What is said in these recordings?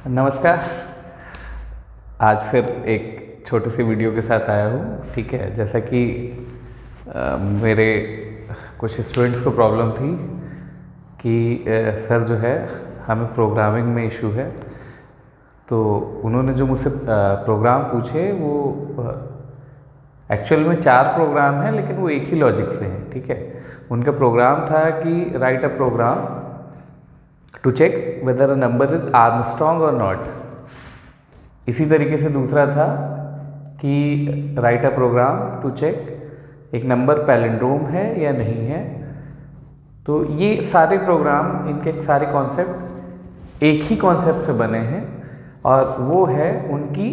नमस्कार। आज फिर एक छोटी सी वीडियो के साथ आया हूँ। ठीक है, जैसा कि मेरे कुछ स्टूडेंट्स को प्रॉब्लम थी कि सर जो है हमें प्रोग्रामिंग में इशू है, तो उन्होंने जो मुझसे प्रोग्राम पूछे वो एक्चुअल में 4 प्रोग्राम हैं, लेकिन वो एक ही लॉजिक से हैं। ठीक है, उनका प्रोग्राम था कि write a program to check whether a number is Armstrong और नॉट। इसी तरीके से दूसरा था कि write a program to check एक नंबर पैलिंड्रोम है या नहीं है। तो ये सारे प्रोग्राम, इनके सारे कॉन्सेप्ट एक ही कॉन्सेप्ट से बने हैं, और वो है उनकी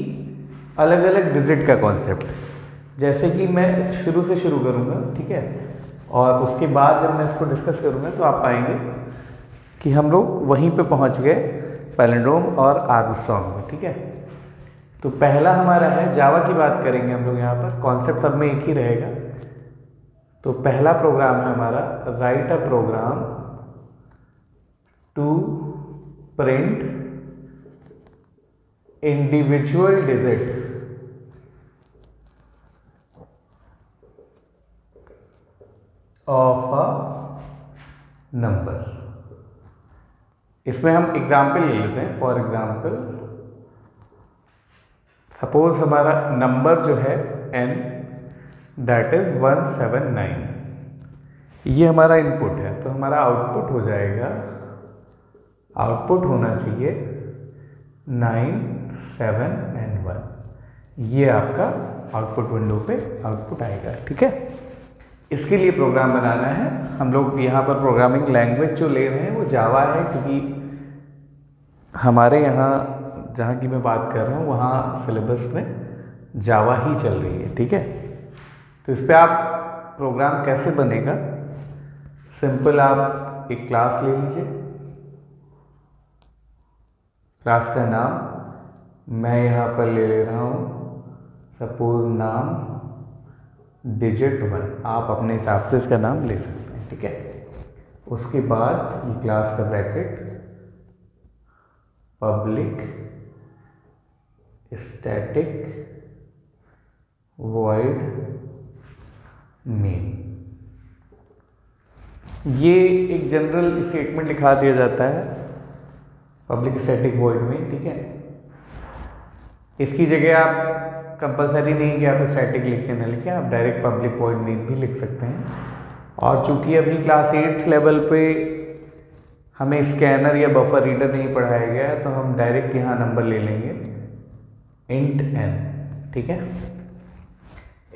अलग अलग डिजिट का कॉन्सेप्ट। जैसे कि मैं शुरू से शुरू करूँगा, ठीक है, और उसके बाद जब मैं इसको डिस्कस करूँगा तो आप पाएंगे कि हम लोग वहीं पे पहुँच गए, पैलिंड्रोम और आर्मस्ट्रॉन्ग में। ठीक है, तो पहला हमारा है, जावा की बात करेंगे हम लोग यहाँ पर, कॉन्सेप्ट सब में एक ही रहेगा। तो पहला प्रोग्राम है हमारा write a program to print individual digit of a number. इसमें हम एग्जाम्पल ले लेते हैं। फॉर एग्जाम्पल, सपोज हमारा नंबर जो है n, दैट इज 179, ये हमारा इनपुट है। तो हमारा आउटपुट हो जाएगा, आउटपुट होना चाहिए 9, 7 and 1। ये आपका आउटपुट विंडो पे आउटपुट आएगा। ठीक है, इसके लिए प्रोग्राम बनाना है। हम लोग यहाँ पर प्रोग्रामिंग लैंग्वेज जो ले रहे हैं वो जावा है, क्योंकि हमारे यहाँ जहाँ की मैं बात कर रहा हूँ वहाँ सिलेबस में जावा ही चल रही है। ठीक है, तो इस पर आप प्रोग्राम कैसे बनेगा, सिंपल आप एक क्लास ले लीजिए। क्लास का नाम मैं यहाँ पर ले ले रहा हूँ, सपोज नाम digit1। आप अपने हिसाब से इसका नाम ले सकते हैं। ठीक है, उसके बाद ये क्लास का bracket, public static void main. ये एक जनरल स्टेटमेंट लिखा दिया जाता है, पब्लिक स्टैटिक वॉइड मेन। ठीक है, इसकी जगह आप कंपलसरी नहीं कि आप स्टैटिक लिखें ना लिखें, आप डायरेक्ट पब्लिक वॉइड मेन भी लिख सकते हैं। और चूंकि अभी क्लास 8 लेवल पे हमें स्कैनर या बफर रीडर नहीं पढ़ाया गया है, तो हम डायरेक्ट यहाँ नंबर ले लेंगे int n। ठीक है,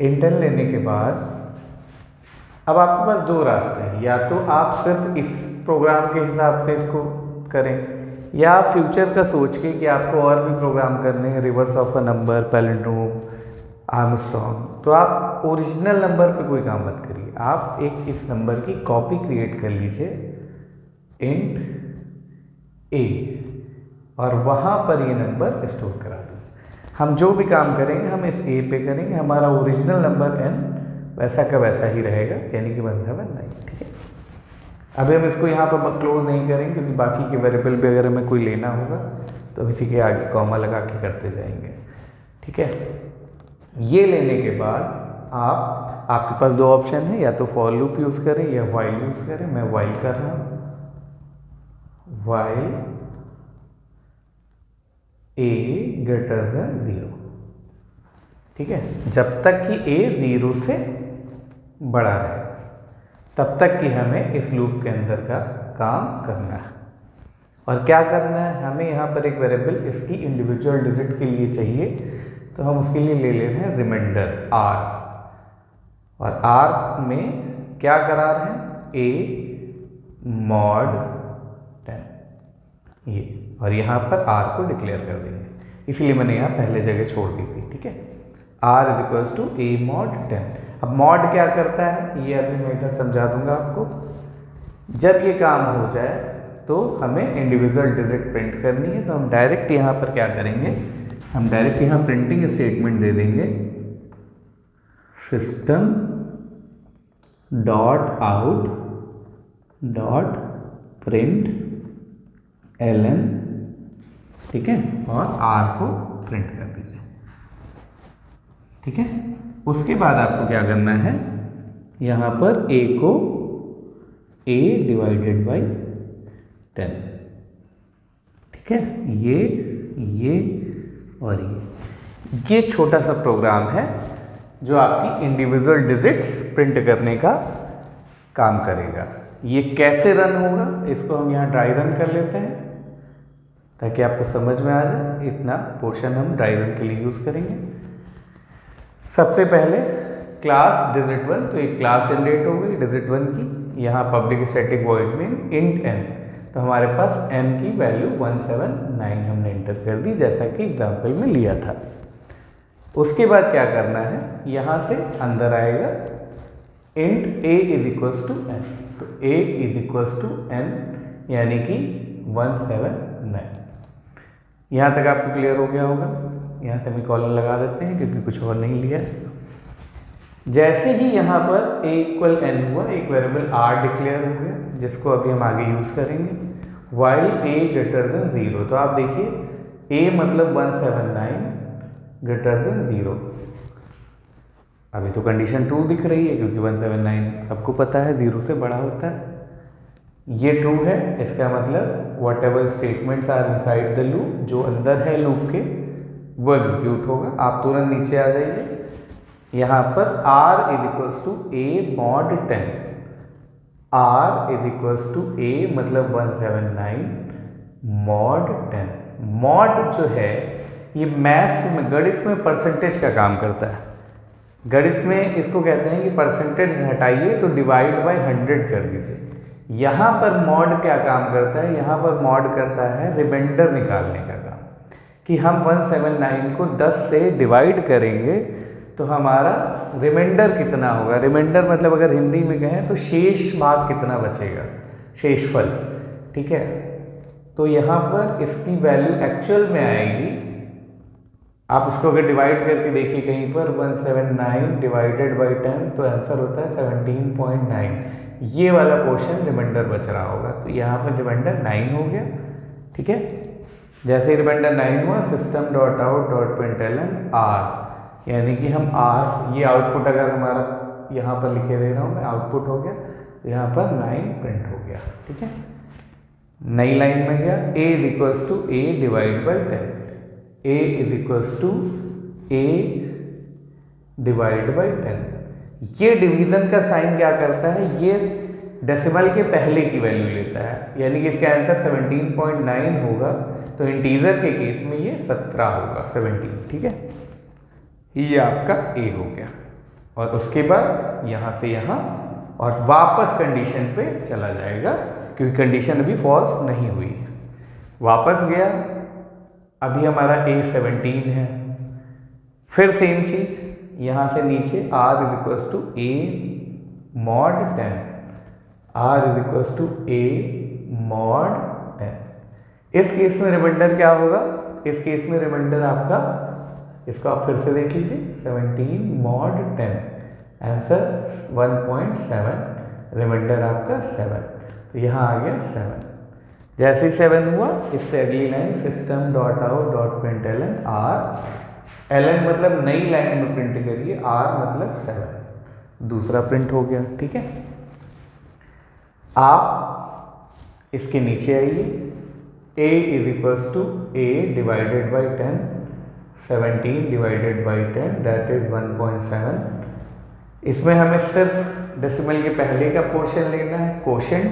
int n लेने के बाद अब आपके पास 2 रास्ते हैं, या तो आप सिर्फ इस प्रोग्राम के हिसाब से इसको करें, या फ्यूचर का सोच के कि आपको और भी प्रोग्राम करने हैं, reverse of a number, palindrome, Armstrong, तो आप ओरिजिनल नंबर पे कोई काम मत करिए। आप एक इस नंबर की कॉपी क्रिएट कर लीजिए int a, और वहाँ पर ये नंबर स्टोर करा दीजिए। हम जो भी काम करेंगे हम इस a पे करेंगे, हमारा ओरिजिनल नंबर n वैसा का वैसा ही रहेगा, यानी कि 179। ठीक है, अभी हम इसको यहाँ पर क्लोज नहीं करेंगे, क्योंकि बाकी के वेरिएबल भी अगर हमें कोई लेना होगा तो इसी के आगे कॉमा लगा के करते जाएंगे। ठीक है, ये लेने के बाद आपके पास 2 ऑप्शन है, या तो फॉर लूप यूज करें या व्हाइल यूज करें। मैं व्हाइल कर रहा हूँ, व्हाइल a greater than 0। ठीक है, जब तक कि a 0 से बड़ा रहे तब तक कि हमें इस लूप के अंदर का काम करना है। और क्या करना है, हमें यहाँ पर एक वेरिएबल इसकी इंडिविजुअल डिजिट के लिए चाहिए, तो हम उसके लिए ले ले रहे हैं रिमाइंडर r। और r में क्या करा रहे हैं, a mod 10, ये, और यहाँ पर r को डिक्लेयर कर देंगे, इसलिए मैंने यहाँ पहले जगह छोड़ दी थी। ठीक है, r is equals to a mod 10। अब मॉड क्या करता है ये अभी मैं इधर समझा दूंगा आपको। जब ये काम हो जाए तो हमें इंडिविजुअल डिजिट प्रिंट करनी है, तो हम डायरेक्ट यहाँ पर क्या करेंगे, हम डायरेक्ट यहाँ प्रिंटिंग स्टेटमेंट दे देंगे, system dot out dot print ln ठीक है, और r को प्रिंट कर दीजिए। ठीक है, उसके बाद आपको क्या करना है, यहाँ पर a को a डिवाइडेड बाई 10, ठीक है, ये और ये छोटा सा प्रोग्राम है जो आपकी इंडिविजुअल डिजिट्स प्रिंट करने का काम करेगा। ये कैसे रन होगा, इसको हम यहाँ ड्राई रन कर लेते हैं ताकि आपको समझ में आ जाए। इतना पोर्शन हम ड्राई रन के लिए यूज़ करेंगे। सबसे पहले क्लास डिजिट 1, तो एक क्लास जनरेट हो गई डिजिट 1 की। यहाँ पब्लिक स्टैटिक वॉइड में इंट n, तो हमारे पास n की वैल्यू 179 हमने एंटर कर दी जैसा कि एग्जाम्पल में लिया था। उसके बाद क्या करना है, यहाँ से अंदर आएगा int a is equals to n, तो a is equals to n यानी कि 179। यहाँ तक आपको क्लियर हो गया होगा। यहाँ सेमीकोलन लगा देते हैं क्योंकि कुछ और नहीं लिया है। जैसे ही यहाँ पर a इक्वल n हुआ, एक वेरिएबल r डिक्लेयर हो गया जिसको अभी हम आगे यूज करेंगे। वाइल a ग्रेटर देन 0, तो आप देखिए a मतलब 179 ग्रेटर देन 0। अभी तो कंडीशन ट्रू दिख रही है क्योंकि 179 सबको पता है 0 से बड़ा होता है। ये ट्रू है, इसका मतलब whatever statements are inside the loop, जो अंदर है लूप के वो एग्जीक्यूट होगा। आप तुरंत नीचे आ जाइए, यहाँ पर r is equals to a mod 10, r is equals to a मतलब 179 मॉड 10। मॉड जो है ये मैथ्स में, गणित में परसेंटेज का काम करता है। गणित में इसको कहते हैं कि परसेंटेज हटाइए तो डिवाइड बाय 100 कर दीजिए। यहाँ पर मॉड क्या काम करता है, यहाँ पर मॉड करता है रिमाइंडर निकालने का काम, कि हम 179 को 10 से डिवाइड करेंगे तो हमारा रिमाइंडर कितना होगा। रिमाइंडर मतलब अगर हिंदी में कहें तो शेष भाग कितना बचेगा, शेषफल। ठीक है, तो यहाँ पर इसकी वैल्यू एक्चुअल में आएगी। आप इसको अगर डिवाइड करके देखिए कहीं पर 179 डिवाइडेड बाई 10, तो आंसर होता है 17.9। ये वाला पोर्शन रिमाइंडर बच रहा होगा, तो यहाँ पर रिमाइंडर 9 हो गया। ठीक है, जैसे ही रिमाइंडर 9 हुआ, system dot out dot println r, यानी कि हम आर, ये आउटपुट अगर हमारा यहाँ पर लिखे दे रहा हूँ मैं, आउटपुट हो गया, तो यहाँ पर 9 प्रिंट हो गया। ठीक है, नई लाइन में गया a is equals to a divide by 10, a is equals to a divide by 10। ये डिवीजन का साइन क्या करता है, ये डेसिमल के पहले की वैल्यू लेता है, यानी कि इसका आंसर 17.9 होगा, तो इंटीजर के केस में ये 17 होगा, 17। ठीक है, ये आपका a हो गया। और उसके बाद यहाँ से यहाँ और वापस कंडीशन पे चला जाएगा क्योंकि कंडीशन अभी फॉल्स नहीं हुई है। वापस गया, अभी हमारा a 17 है। फिर सेम चीज, यहाँ से नीचे r is equals to a mod 10, r is equals to a mod 10। इस केस में रिमाइंडर क्या होगा, इस केस में रिमाइंडर आपका, इसको आप फिर से देख लीजिए, 17 मॉड 10, आंसर 1.7, रिमाइंडर आपका 7, तो यहाँ आ गया 7। जैसे ही 7 हुआ, इससे अगली line system dot out dot println r, l n मतलब नई लाइन में प्रिंट करिए, आर मतलब 7, दूसरा प्रिंट हो गया। ठीक है, आप इसके नीचे आइए, a is equals to a divided by 10, 17 divided by 10 that is 1.7। इसमें हमें सिर्फ डेसिमल के पहले का पोर्शन लेना है, कोशेंट,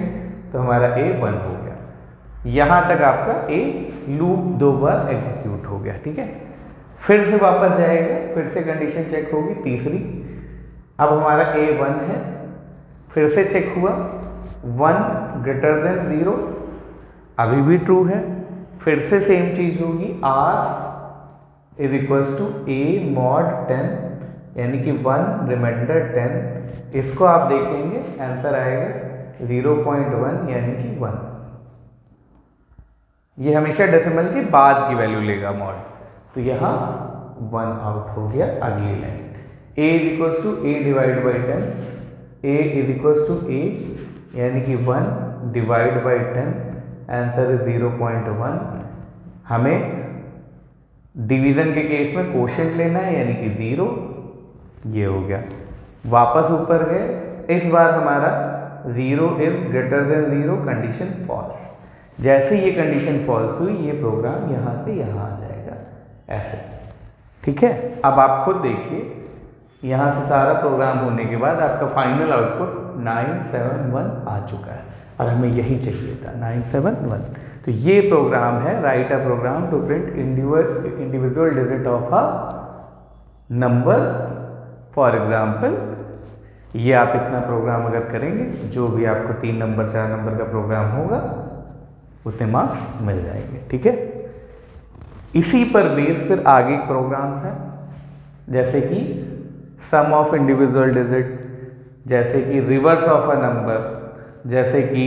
तो हमारा a 1 हो गया। यहाँ तक आपका a लूप 2 बार एग्जीक्यूट हो गया। ठीक है, फिर से वापस जाएगा, फिर से कंडीशन चेक होगी तीसरी। अब हमारा a 1 है, फिर से चेक हुआ 1 ग्रेटर देन 0, अभी भी ट्रू है। फिर से सेम चीज होगी, r is equals to a mod 10, यानी कि 1 रिमाइंडर 10। इसको आप देखेंगे आंसर आएगा 0.1 यानी कि 1। ये हमेशा डेसिमल के बाद की वैल्यू लेगा मॉड, तो यहाँ 1 आउट हो गया। अगली line a is equals to a divide by 10, a is equals to a यानी कि 1 डिवाइड बाई 10, आंसर इज 0.1। हमें डिवीज़न के केस में कोशेंट लेना है यानी कि 0, ये हो गया। वापस ऊपर गए, इस बार हमारा 0 is greater than 0, condition false. जैसे ये कंडीशन फॉल्स हुई, ये प्रोग्राम यहाँ से यहाँ आ जाएगा ऐसे, ठीक है। अब आप खुद देखिए, यहाँ से सारा प्रोग्राम होने के बाद आपका फाइनल आउटपुट 971 आ चुका है और हमें यही चाहिए था 971। तो ये प्रोग्राम है write a program to print individual digit of a number. For example, ये आप इतना प्रोग्राम अगर करेंगे, जो भी आपको 3 नंबर 4 नंबर का प्रोग्राम होगा उतने मार्क्स मिल जाएंगे, ठीक है। इसी पर बेस फिर आगे प्रोग्राम्स हैं, जैसे कि सम ऑफ इंडिविजुअल डिजिट, जैसे कि रिवर्स ऑफ अ नंबर, जैसे कि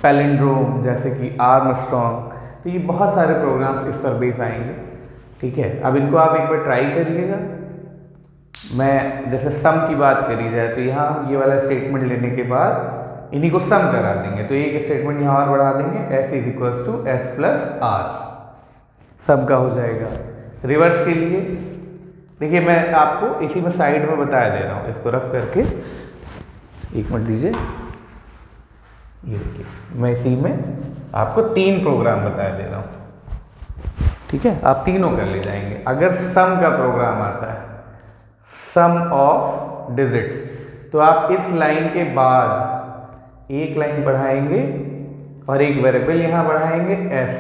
पैलिंड्रोम, जैसे कि आर्मस्ट्रॉन्ग। तो ये बहुत सारे प्रोग्राम्स इस पर बेस आएंगे, ठीक है। अब इनको आप एक बार ट्राई करिएगा। मैं जैसे सम की बात करी जाए तो यहाँ ये वाला स्टेटमेंट लेने के बाद इन्हीं को सम करा देंगे, तो एक स्टेटमेंट यहाँ और बढ़ा देंगे, f is equals to S plus R, sum का हो जाएगा। रिवर्स के लिए देखिए, मैं आपको इसी में साइड में बताया दे रहा हूँ, इसको रख करके, एक मिनट दीजिए। ये देखिए, मैं इसी में आपको 3 प्रोग्राम बताया दे रहा हूँ, ठीक है। आप तीनों कर ले जाएंगे। अगर सम का प्रोग्राम आता है, सम ऑफ डिजिट्स, तो आप इस लाइन के बाद एक लाइन बढ़ाएंगे और एक वेरिएबल यहां बढ़ाएंगे, s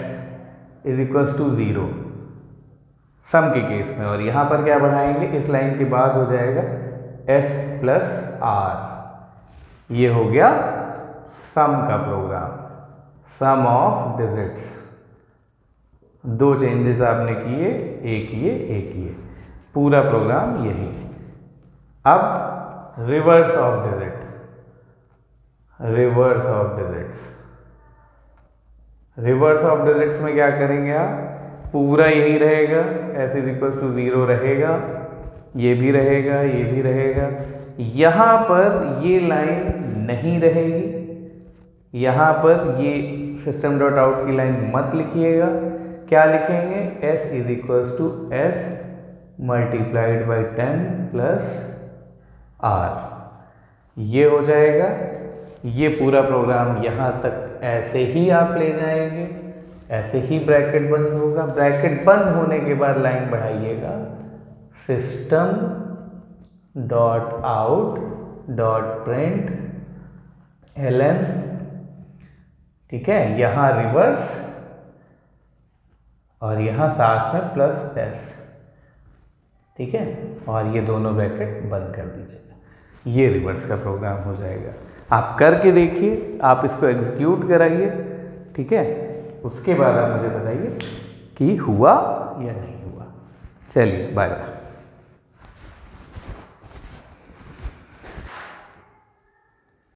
इज इक्वल्स टू 0 सम के केस में, और यहां पर क्या बढ़ाएंगे, इस लाइन के बाद हो जाएगा s प्लस आर। ये हो गया सम का program, sum of digits. 2 changes आपने किए, एक ये, पूरा प्रोग्राम यही। अब reverse of digit, reverse of digits, reverse of digits में क्या करेंगे आप, पूरा यही रहेगा, s इज इक्वल टू 0 रहेगा, ये भी रहेगा, ये भी रहेगा। यहां पर ये लाइन नहीं रहेगी, यहां पर ये सिस्टम डॉट आउट की लाइन मत लिखिएगा। क्या लिखेंगे, s is equal to s multiplied by 10 plus r, ये हो जाएगा। ये पूरा प्रोग्राम यहाँ तक ऐसे ही आप ले जाएंगे, ऐसे ही ब्रैकेट बंद होगा। ब्रैकेट बंद होने के बाद लाइन बढ़ाइएगा, system dot out dot print ln, ठीक है। यहाँ रिवर्स और यहाँ साथ में प्लस s, ठीक है, और ये दोनों ब्रैकेट बंद कर दीजिएगा। ये रिवर्स का प्रोग्राम हो जाएगा। आप करके देखिए, आप इसको एग्जीक्यूट कराइए, ठीक है। उसके बाद आप मुझे बताइए कि हुआ या नहीं हुआ। चलिए, बाय बाय।